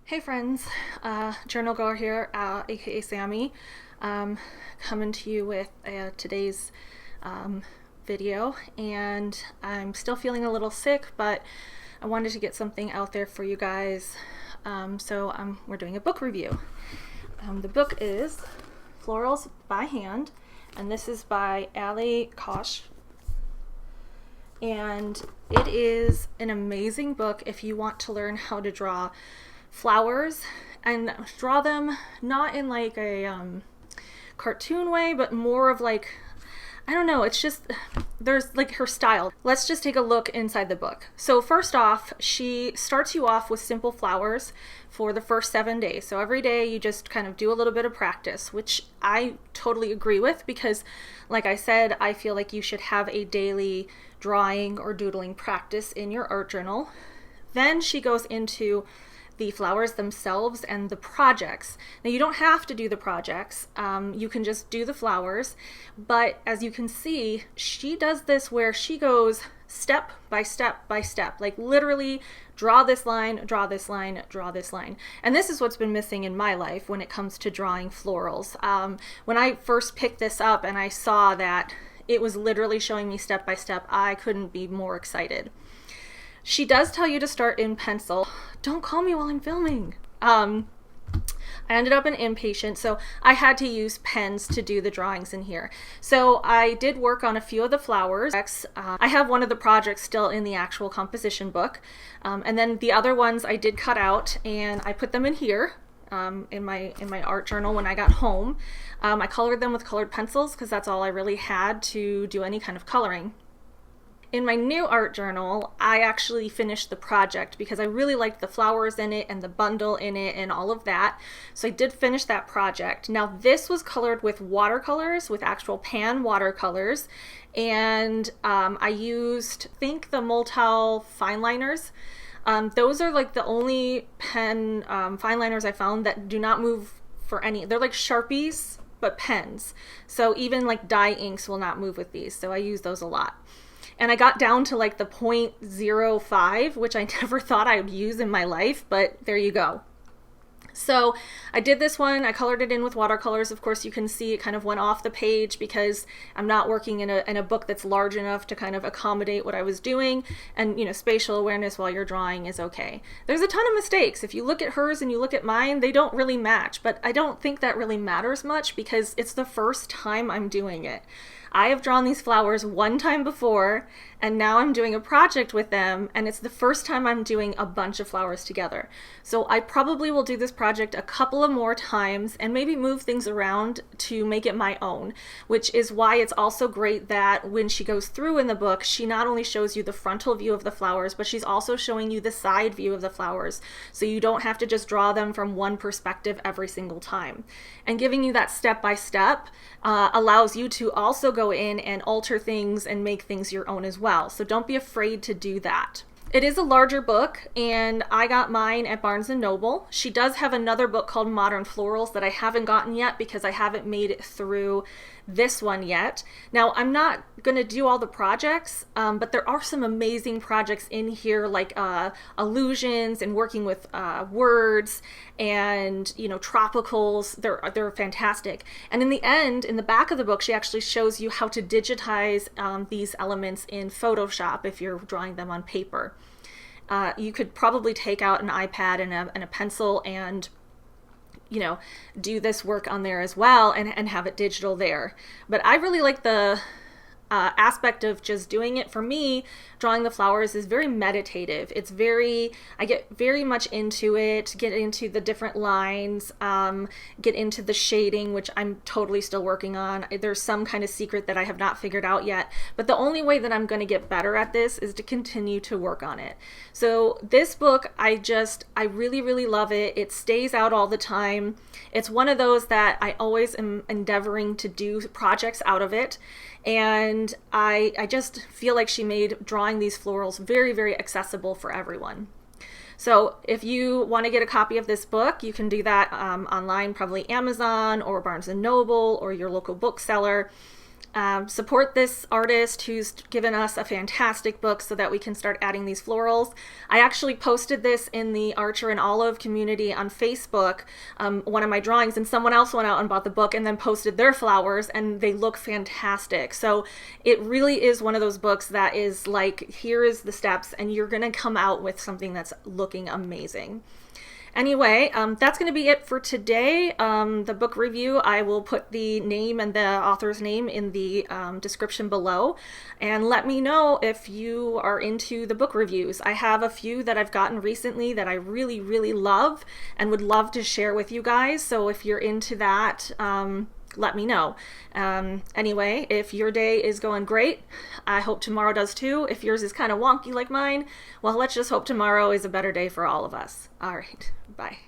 Hey friends, Journal Goer here, aka Sammy, coming to you with today's video, and I'm still feeling a little sick, but I wanted to get something out there for you guys, so we're doing a book review. The book is Florals by Hand, and this is by Alli Koch, and it is an amazing book if you want to learn how to draw flowers and draw them not in like a cartoon way, but more of like, I don't know, it's just, there's like her style. Let's just take a look inside the book. So first off, she starts you off with simple flowers for the first 7 days. So every day you just kind of do a little bit of practice, which I totally agree with because, like I said, I feel like you should have a daily drawing or doodling practice in your art journal. Then she goes into the flowers themselves and the projects. Now you don't have to do the projects, you can just do the flowers, but as you can see, she does this where she goes step by step by step, like literally draw this line, draw this line, draw this line. And this is what's been missing in my life when it comes to drawing florals. When I first picked this up and I saw that it was literally showing me step by step, I couldn't be more excited. She does tell you to start in pencil. Don't call me while I'm filming. I ended up an impatient, so I had to use pens to do the drawings in here. So I did work on a few of the flowers. I have one of the projects still in the actual composition book. And then the other ones I did cut out and I put them in here. In my art journal when I got home. I colored them with colored pencils because that's all I really had to do any kind of coloring. In my new art journal, I actually finished the project because I really liked the flowers in it and the bundle in it and all of that. So I did finish that project. Now this was colored with watercolors, with actual pan watercolors. And I used, I think, the Multal fine liners. Those are like the only pen fine liners I found that do not move for any. They're like Sharpies, but pens. So even like dye inks will not move with these. So I use those a lot. And I got down to like the 0.05, which I never thought I would use in my life, but there you go. So I did this one, I colored it in with watercolors. Of course, you can see it kind of went off the page because I'm not working in a book that's large enough to kind of accommodate what I was doing. And, you know, spatial awareness while you're drawing is okay. There's a ton of mistakes. If you look at hers and you look at mine, they don't really match, but I don't think that really matters much because it's the first time I'm doing it. I have drawn these flowers one time before, and now I'm doing a project with them, and it's the first time I'm doing a bunch of flowers together. So I probably will do this project a couple of more times and maybe move things around to make it my own, which is why it's also great that when she goes through in the book, she not only shows you the frontal view of the flowers, but she's also showing you the side view of the flowers, so you don't have to just draw them from one perspective every single time. And giving you that step-by-step allows you to also go in and alter things and make things your own as well. So don't be afraid to do that. It is a larger book, and I got mine at Barnes & Noble. She does have another book called Modern Florals that I haven't gotten yet because I haven't made it through this one yet. Now, I'm not going to do all the projects, but there are some amazing projects in here, like illusions and working with words and, you know, tropicals. They're fantastic. And in the end, in the back of the book, she actually shows you how to digitize these elements in Photoshop if you're drawing them on paper. You could probably take out an iPad and a pencil and, you know, do this work on there as well and have it digital there. But I really like the aspect of just doing it. For me, drawing the flowers is very meditative. It's very, I get very much into it, get into the different lines, get into the shading, which I'm totally still working on. There's some kind of secret that I have not figured out yet, but the only way that I'm going to get better at this is to continue to work on it. So this book, I really, really love it. It stays out all the time. It's one of those that I always am endeavoring to do projects out of it. And I just feel like she made drawing these florals very, very accessible for everyone. So if you want to get a copy of this book, you can do that online, probably Amazon or Barnes & Noble or your local bookseller. Support this artist who's given us a fantastic book so that we can start adding these florals. I actually posted this in the Archer and Olive community on Facebook, one of my drawings, and someone else went out and bought the book and then posted their flowers, and they look fantastic. So it really is one of those books that is like, here is the steps, and you're going to come out with something that's looking amazing. Anyway, that's going to be it for today. The book review, I will put the name and the author's name in the description below. And let me know if you are into the book reviews. I have a few that I've gotten recently that I really, really love and would love to share with you guys. So if you're into that, let me know. Anyway, if your day is going great, I hope tomorrow does too. If yours is kind of wonky like mine, well, let's just hope tomorrow is a better day for all of us. All right, bye.